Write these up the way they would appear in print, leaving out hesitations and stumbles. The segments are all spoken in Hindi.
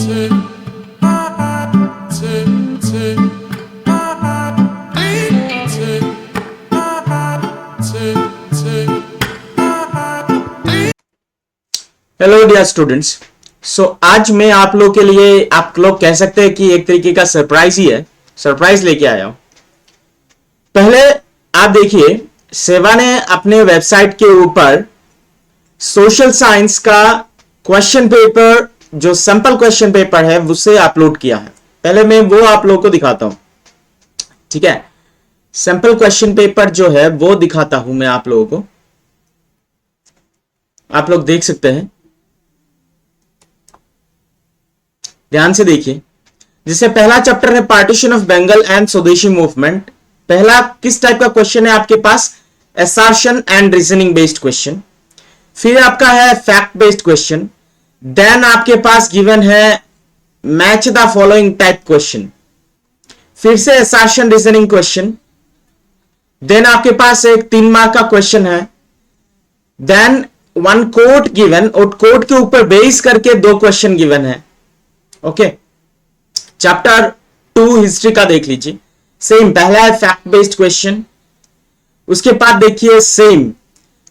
Hello dear students. आज मैं आप लोग के लिए, आप लोग कह सकते हैं कि एक तरीके का सरप्राइज ही है, सरप्राइज लेके आया हूं। पहले आप देखिए, सेवा ने अपने वेबसाइट के ऊपर सोशल साइंस का क्वेश्चन पेपर, जो सैंपल क्वेश्चन पेपर है, उसे अपलोड किया है। पहले मैं वो आप लोग को दिखाता हूं, ठीक है। सैंपल क्वेश्चन पेपर जो है वो दिखाता हूं मैं आप लोगों को, आप लोग देख सकते हैं, ध्यान से देखिए। जिससे पहला चैप्टर है partition of Bengal and Swadeshi movement. पहला किस टाइप का क्वेश्चन है आपके पास? Assertion and reasoning based question. फिर आपका है फैक्ट बेस्ड क्वेश्चन। देन आपके पास गिवन है match the following type question. फिर से असर्शन रीजनिंग क्वेश्चन। देन आपके पास एक 3 मार्क का क्वेश्चन है। देन वन कोट गिवन, और कोट के ऊपर बेस करके 2 क्वेश्चन गिवन है। ओके, चैप्टर 2 हिस्ट्री का देख लीजिए। सेम पहला है फैक्ट बेस्ड क्वेश्चन। उसके बाद देखिए सेम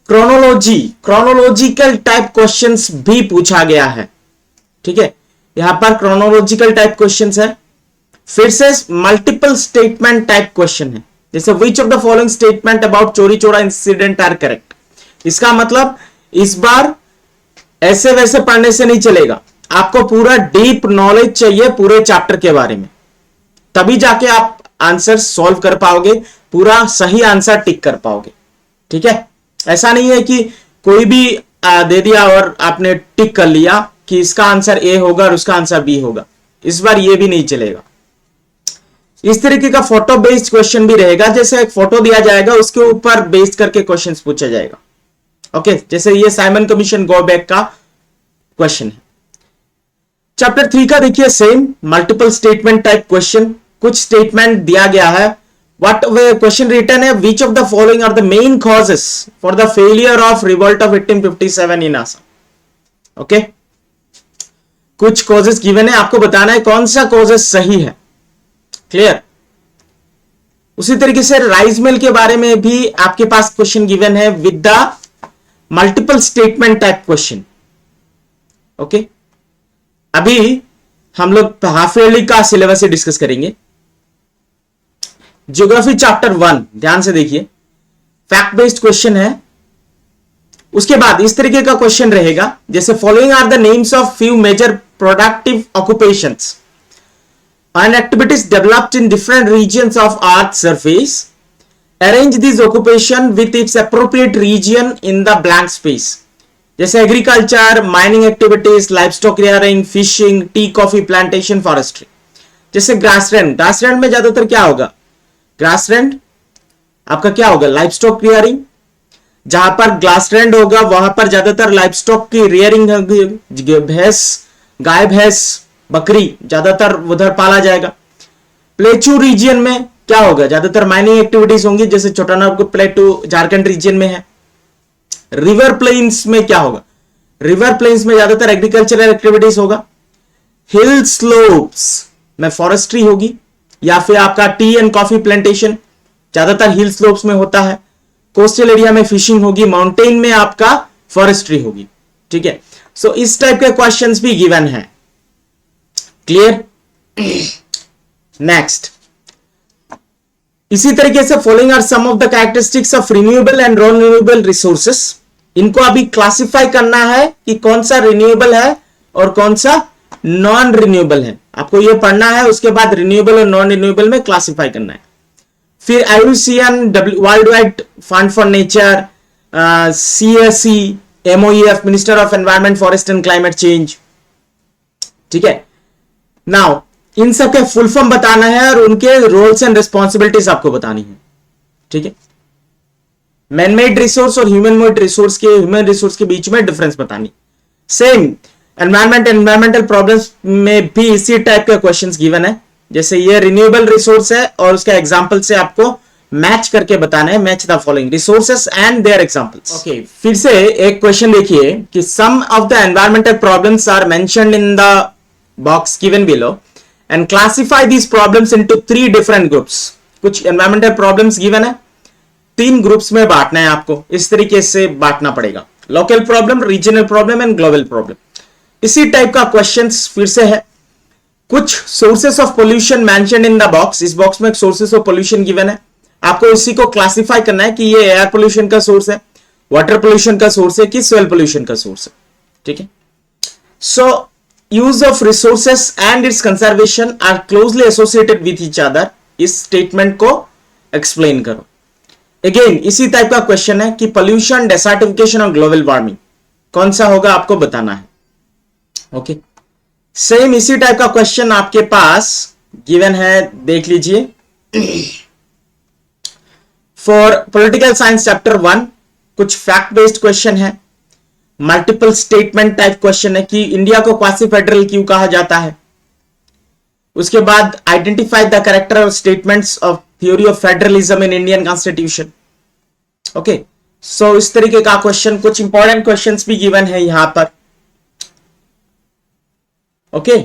क्रोनोलॉजिकल टाइप क्वेश्चंस भी पूछा गया है, ठीक है। यहां पर क्रोनोलॉजिकल टाइप क्वेश्चंस है। फिर से मल्टीपल स्टेटमेंट टाइप क्वेश्चन है, जैसे विच of the following statement about चोरी चोरा इंसिडेंट आर करेक्ट। इसका मतलब इस बार ऐसे वैसे पढ़ने से नहीं चलेगा, आपको पूरा डीप नॉलेज चाहिए पूरे चैप्टर के बारे में, तभी जाके आप आंसर सॉल्व कर पाओगे, पूरा सही आंसर टिक कर पाओगे, ठीक है। ऐसा नहीं है कि कोई भी दे दिया और आपने टिक कर लिया कि इसका आंसर ए होगा और उसका आंसर बी होगा। इस बार ये भी नहीं चलेगा। इस तरीके का फोटो बेस्ड क्वेश्चन भी रहेगा, जैसे एक फोटो दिया जाएगा उसके ऊपर बेस्ड करके क्वेश्चन पूछा जाएगा। ओके, जैसे ये साइमन कमीशन गो बैक का क्वेश्चन है। चैप्टर 3 का देखिए same multiple statement type question. कुछ स्टेटमेंट दिया गया है। व्हाट क्वेश्चन रिटन है, which of the following are the main causes for the failure of revolt of 1857 in Assam. Okay, कुछ कॉजेस गिवन है, आपको बताना है कौन सा कॉजेस सही है। क्लियर। उसी तरीके से राइस मिल के बारे में भी आपके पास क्वेश्चन गिवन है with the multiple statement type question. Okay, अभी हम लोग हाफ ईयरली का सिलेबस से डिस्कस करेंगे। ज्योग्राफी चैप्टर 1 ध्यान से देखिए, फैक्ट बेस्ड क्वेश्चन है। उसके बाद इस तरीके का क्वेश्चन रहेगा, जैसे following are the names of few major productive occupations and activities developed in different regions of earth surface, arrange this occupation with its appropriate region in the blank space. जैसे agriculture, mining activities, livestock rearing, fishing, tea coffee plantation, forestry. जैसे ग्रासलैंड, ग्रासलैंड में ज्यादातर क्या होगा? ग्रासलैंड आपका क्या होगा? Livestock rearing. जहां पर ग्रासलैंड होगा वहां पर ज्यादातर लाइवस्टॉक की रियरिंग होगी, भैंस, गाय, भैंस, बकरी ज्यादातर उधर पाला जाएगा। प्लेटू रीजन में क्या होगा? ज्यादातर माइनिंग एक्टिविटीज होंगी, जैसे छोटा नागपुर प्लेटू झारखंड रीजन में है। रिवर प्लेन्स में क्या होगा? रिवर प्लेन्स में ज्यादातर एग्रीकल्चरल एक्टिविटीज होगा। हिल स्लोप्स में फॉरेस्ट्री होगी, या फिर आपका टी एंड कॉफी प्लांटेशन ज्यादातर हिल स्लोप्स में होता है। कोस्टल एरिया में फिशिंग होगी, माउंटेन में आपका फॉरेस्ट्री होगी, ठीक है। सो इस टाइप के क्वेश्चंस भी गिवन है। क्लियर। नेक्स्ट, इसी तरीके से following are some of the characteristics of renewable and non renewable resources. इनको अभी क्लासिफाई करना है कि कौन सा रिन्यूएबल है और कौन सा नॉन रिन्यूएबल है। आपको यह पढ़ना है, उसके बाद रिन्यूएबल और नॉन रिन्यूएबल में क्लासिफाई करना है। फिर IUCN, world wide fund for nature, CSE, MOEF, minister of environment, forest and climate change, ठीक है। नाउ इन सब के फुल फॉर्म बताना है और उनके रोल्स एंड रिस्पॉन्सिबिलिटीज आपको बतानी है, ठीक है। मैन मेड रिसोर्स और ह्यूमन मेड रिसोर्स के बीच में डिफरेंस बतानी। सेम एनवायरमेंटल प्रॉब्लम्स में भी इसी टाइप के क्वेश्चंस गिवन है, जैसे ये रिन्यूएबल रिसोर्स है और उसका एग्जांपल से आपको मैच करके बताना है। Match the following resources and their examples. Okay, फिर से एक क्वेश्चन देखिए कि some of the environmental problems are mentioned in the box given below and classify these problems into 3 different groups. कुछ environmental problems given है, 3 ग्रुप्स में बांटना है आपको, इस तरीके से बांटना पड़ेगा, local problem, regional problem and global problem. इसी टाइप का क्वेश्चंस फिर से है. कुछ sources of pollution mentioned in the box, इस बॉक्स में सोर्सेस ऑफ पोल्यूशन गिवन है, आपको इसी को क्लासिफाई करना है कि ये एयर पोल्यूशन का सोर्स है, वाटर पोल्यूशन का सोर्स है कि सॉइल पोल्यूशन का सोर्स है. ठीक है. So use of resources and its conservation are closely associated with each other. इस स्टेटमेंट को एक्सप्लेन करो. अगेन इसी टाइप का क्वेश्चन है कि पोल्यूशन, डेसर्टिफिकेशन और ग्लोबल वार्मिंग कौन सा होगा आपको बताना है. ओके. सेम इसी टाइप का क्वेश्चन आपके पास गिवन है, देख लीजिए. फॉर पॉलिटिकल साइंस चैप्टर 1 कुछ फैक्ट बेस्ड क्वेश्चन है, मल्टीपल स्टेटमेंट टाइप क्वेश्चन है कि इंडिया को क्वासी फेडरल क्यों कहा जाता है. उसके बाद आइडेंटिफाई द कैरेक्टर और statements of theory of federalism in Indian constitution. Okay. So इस तरीके का क्वेश्चन, कुछ इंपॉर्टेंट क्वेश्चंस भी गिवन है यहां पर. Okay.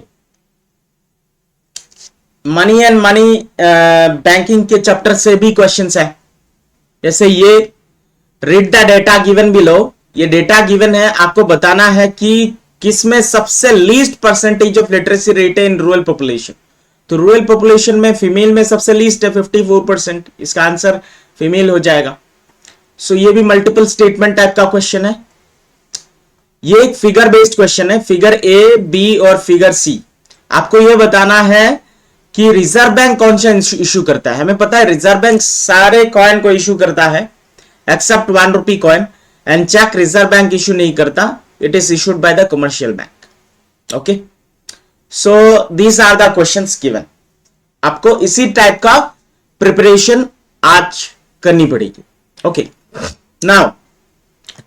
Money and money banking के चैप्टर से भी क्वेश्चंस है, जैसे ये read the data given below. ये डेटा गिवन है, आपको बताना है कि किसमें सबसे least percentage of literacy rate है इन रूरल पॉपुलेशन. तो रूरल पॉपुलेशन में फीमेल में सबसे लीस्ट है 54%, इसका आंसर फीमेल हो जाएगा. सो ये भी मल्टीपल स्टेटमेंट टाइप का क्वेश्चन है. ये एक फिगर बेस्ड क्वेश्चन है, फिगर ए, बी और फिगर सी. आपको यह बताना है कि रिजर्व बैंक कौन सा इशू करता है. हमें पता है रिजर्व बैंक सारे कॉइन को इशू करता है except 1 rupee coin, and cheque reserve bank issue नहीं करता, it is issued by the commercial bank. Okay. So these are the questions given. आपको इसी टाइप का प्रिपरेशन आज करनी पड़ेगी. ओके. नाउ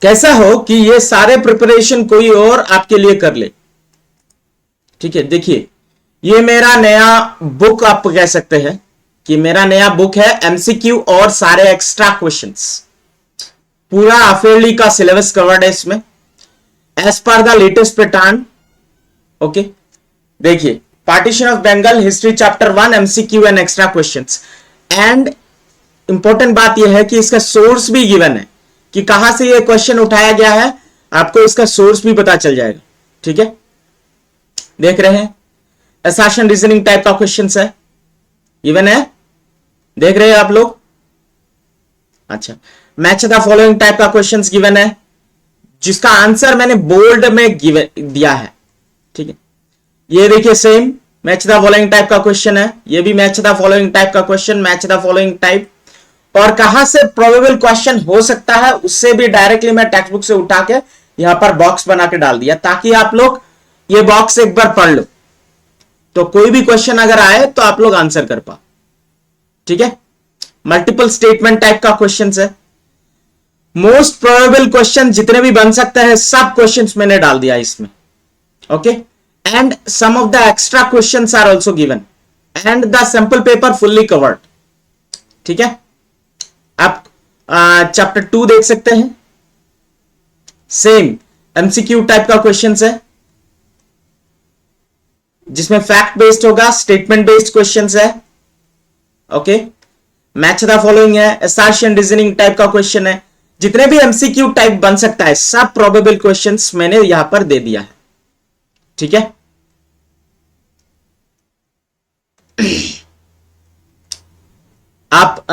कैसा हो कि ये सारे प्रिपरेशन कोई और आपके लिए कर ले. ठीक है. देखिए ये मेरा नया बुक, आप कह सकते हैं कि मेरा नया बुक है एमसीक्यू और सारे एक्स्ट्रा क्वेश्चंस. पूरा हाफ-ईयरली का सिलेबस कवर्ड है इसमें as per the latest pattern. Okay. देखिए partition of Bengal, history chapter 1, MCQ and extra questions. And important बात यह है कि इसका सोर्स भी गिवन है कि कहां से यह क्वेश्चन उठाया गया है, आपको इसका सोर्स भी पता चल जाएगा. ठीक है. देख रहे हैं असर्शन रीजनिंग टाइप का क्वेश्चन है, गिवन है, देख रहे हैं आप लोग. अच्छा. मैच द फॉलोइंग टाइप का क्वेश्चन गिवन है, जिसका आंसर मैंने बोल्ड में दिया है. ठीक है. ये देखिए same match the following type का क्वेश्चन है, ये भी मैच द फॉलोइंग टाइप का question, match the following type. और कहां से प्रोबेबल क्वेश्चन हो सकता है उससे भी डायरेक्टली मैं टेक्स्ट बुक से उठा के यहां पर बॉक्स बना के डाल दिया, ताकि आप लोग ये बॉक्स एक बार पढ़ लो, तो कोई भी क्वेश्चन अगर आए तो आप लोग आंसर कर पाओ. ठीक है. मल्टीपल स्टेटमेंट टाइप का क्वेश्चन है. मोस्ट प्रोबेबल क्वेश्चन जितने भी बन सकते हैं सब क्वेश्चंस मैंने डाल दिया इसमें. Okay. And some of the extra questions are also given and the sample paper fully covered. ठीक है. आप चैप्टर 2 देख सकते हैं, सेम एमसीक्यू टाइप का क्वेश्चन है, जिसमें फैक्ट बेस्ड होगा, स्टेटमेंट बेस्ड क्वेश्चंस है. ओके. मैच द फॉलोइंग है, असर्शन रीजनिंग टाइप का क्वेश्चन है. जितने भी एमसीक्यू टाइप बन सकता है सब प्रोबेबल क्वेश्चंस मैंने यहां पर दे दिया है. ठीक है. आप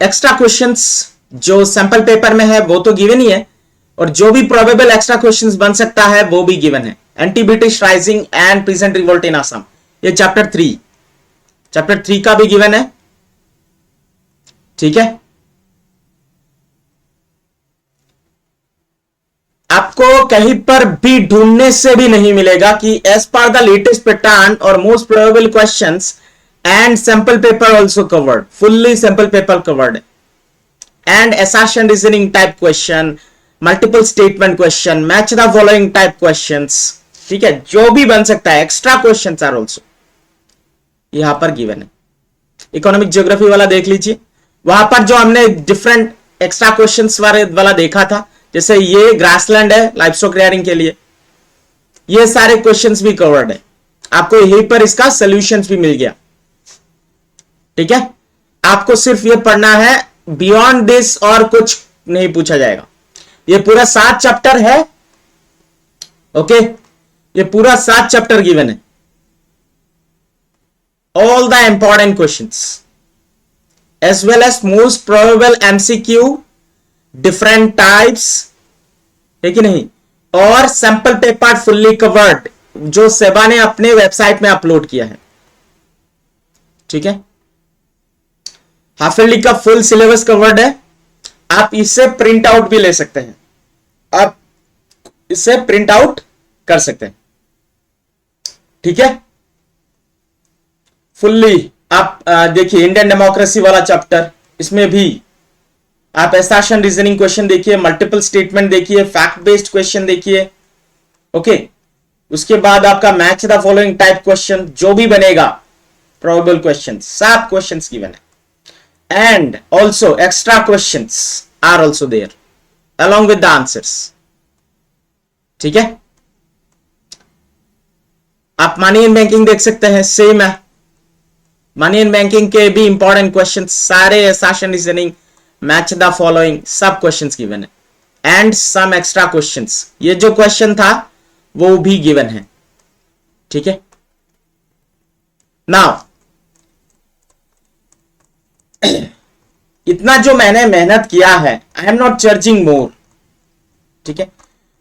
एक्स्ट्रा क्वेश्चंस जो सैंपल पेपर में है वो तो गिवन ही है, और जो भी प्रोबेबल एक्स्ट्रा क्वेश्चंस बन सकता है वो भी गिवन है. Anti British rising and present revolt in Assam, ये चैप्टर 3 का भी गिवन है. ठीक है. आपको कहीं पर भी ढूंढने से भी नहीं मिलेगा कि as per the latest pattern और most probable questions and sample paper also covered, fully sample paper covered है. And assertion reasoning type question, multiple statement question, match the following type questions. ठीक है. जो भी बन सकता है, एक्स्ट्रा क्वेश्चंस आर आल्सो यहां पर गिवन है. इकोनॉमिक ज्योग्राफी वाला देख लीजिए, वहां पर जो हमने डिफरेंट एक्स्ट्रा क्वेश्चंस वाला देखा था, जैसे ये ग्रासलैंड है लाइवस्टॉक रियरिंग के लिए, ये सारे क्वेश्चंस भी कवर्ड है. आपको यहीं पर इसका सॉल्यूशंस भी मिल गया। ठीक है, आपको सिर्फ ये पढ़ना है, बियॉन्ड दिस और कुछ नहीं पूछा जाएगा। ये पूरा 7 चैप्टर है। ओके, ये पूरा 7 चैप्टर गिवन है। All the important questions as well as most probable MCQ, different types, है कि नहीं, और सैंपल पेपर फुल्ली कवर्ड जो सेबा ने अपने वेबसाइट में अपलोड किया है। ठीक है, हाफ ईयरली का फुल सिलेबस कवर्ड है। आप इससे प्रिंट आउट भी ले सकते हैं, आप इससे प्रिंट आउट कर सकते हैं। ठीक है, फुल्ली आप देखिए इंडियन डेमोक्रेसी वाला चैप्टर, इसमें भी आप एसर्शन रीजनिंग क्वेश्चन देखिए, मल्टीपल स्टेटमेंट देखिए, फैक्ट बेस्ड क्वेश्चन देखिए। ओके, उसके बाद आपका match the following type question जो भी बनेगा, प्रोबेबल क्वेश्चन, 7 क्वेश्चंस गिवन है। And also extra questions are also there along with the answers. ठीक है, आप मनी इन बैंकिंग देख सकते हैं, सेम है। मनी इन बैंकिंग के भी इंपॉर्टेंट क्वेश्चंस सारे, assertion reasoning, match the following, सब क्वेश्चंस गिवन है एंड सम एक्स्ट्रा क्वेश्चंस। ये जो क्वेश्चन था वो भी गिवन है। ठीक है, नाउ इतना जो मैंने मेहनत किया है, आई एम नॉट चार्जिंग मोर। ठीक है,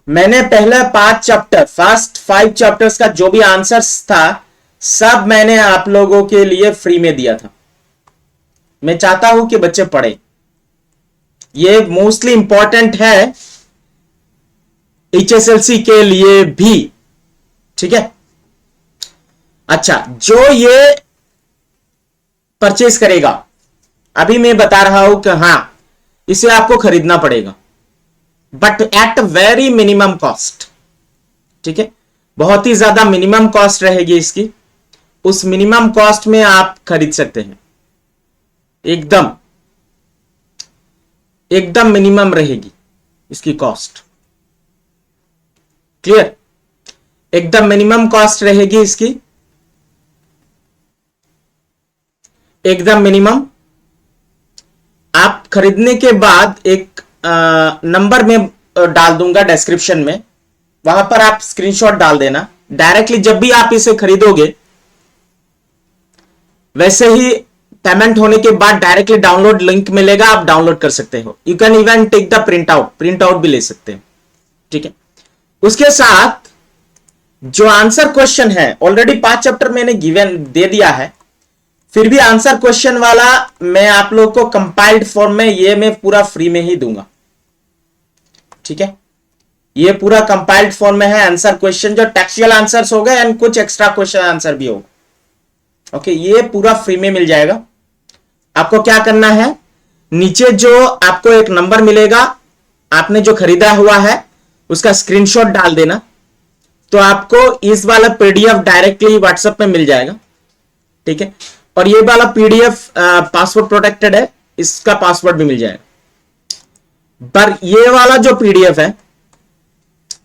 मैंने पहले 5 चैप्टर, फर्स्ट 5 चैप्टर्स का जो भी आंसर्स था सब मैंने आप लोगों के लिए फ्री में दिया था। मैं चाहता हूं कि बच्चे पढ़े, ये मोस्टली इंपॉर्टेंट है HSLC के लिए भी। ठीक है, अच्छा, जो ये परचेज करेगा, अभी मैं बता रहा हूं कि हां इसे आपको खरीदना पड़ेगा, but at very minimum cost. ठीक है, बहुत ही ज्यादा मिनिमम कॉस्ट रहेगी इसकी, उस मिनिमम कॉस्ट में आप खरीद सकते हैं। एकदम एकदम मिनिमम रहेगी इसकी कॉस्ट। क्लियर, एकदम मिनिमम कॉस्ट रहेगी इसकी, एकदम मिनिमम। आप खरीदने के बाद एक नंबर में डाल दूंगा डिस्क्रिप्शन में, वहां पर आप स्क्रीनशॉट डाल देना। डायरेक्टली जब भी आप इसे खरीदोगे, वैसे ही पेमेंट होने के बाद डायरेक्टली डाउनलोड लिंक मिलेगा, आप डाउनलोड कर सकते हो। You can even take the print out भी ले सकते हो। ठीक है, उसके साथ जो आंसर क्वेश्चन है, ऑलरेडी 5 चैप्टर मैंने गिवन दे दिया है, फिर भी आंसर क्वेश्चन वाला मैं आप लोग को कंपाइल्ड फॉर्म में ये मैं पूरा फ्री में ही दूंगा। ठीक है, ये पूरा कंपाइल्ड फॉर्म में है आंसर क्वेश्चन, जो टेक्सुअल आंसर्स हो गए एंड कुछ एक्स्ट्रा क्वेश्चन आंसर भी होगा। ओके, ये पूरा फ्री में मिल जाएगा। आपको क्या करना है, नीचे जो आपको एक नंबर मिलेगा, आपने जो खरीदा हुआ है उसका स्क्रीनशॉट डाल देना, तो आपको इस वाला पीडीएफ डायरेक्टली व्हाट्सएप में मिल जाएगा। ठीक है, और ये वाला पीडीएफ पासवर्ड प्रोटेक्टेड है, इसका पासवर्ड भी मिल जाएगा। पर ये वाला जो पीडीएफ है,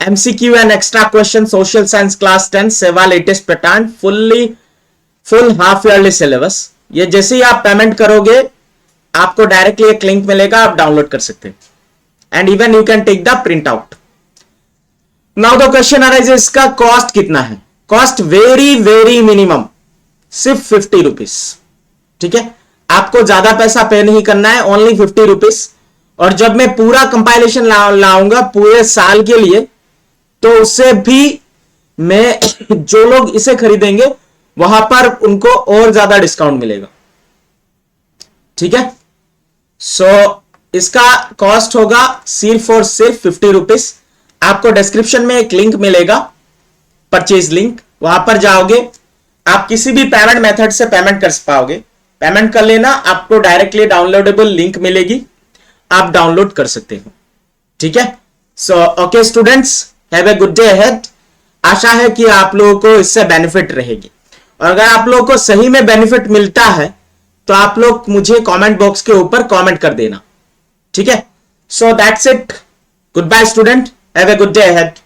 MCQ and extra question social science class 10 सेवा latest pattern full half yearly syllabus, ये जैसे ही आप पेमेंट करोगे आपको डायरेक्टली एक लिंक मिलेगा, आप डाउनलोड कर सकते हैं and even you can take the print out. Now the question arises, इसका कॉस्ट कितना है? कॉस्ट वेरी वेरी मिनिमम, सिर्फ 50 रुपीज। ठीक है, आपको ज्यादा पैसा पे नहीं करना है, ओनली 50 रुपीज। और जब मैं पूरा कंपाइलेशन लाऊंगा पूरे साल के लिए, तो उससे भी मैं जो लोग इसे खरीदेंगे वहां पर उनको और ज्यादा डिस्काउंट मिलेगा। ठीक है, सो इसका कॉस्ट होगा सिर्फ और सिर्फ 50 रुपीज। आपको डिस्क्रिप्शन में एक लिंक मिलेगा, परचेज लिंक, वहां पर जाओगे, आप किसी भी पेमेंट मेथड से पेमेंट कर पाओगे, पेमेंट कर लेना, आपको डायरेक्टली डाउनलोडेबल लिंक मिलेगी, आप डाउनलोड कर सकते हो। ठीक है, so okay students, have a good day ahead. आशा है कि आप लोगों को इससे बेनिफिट रहेगी, और अगर आप लोगों को सही में बेनिफिट मिलता है तो आप लोग मुझे कमेंट बॉक्स के ऊपर कमेंट कर देना। ठीक है, so that's it, goodbye student, have a good day ahead.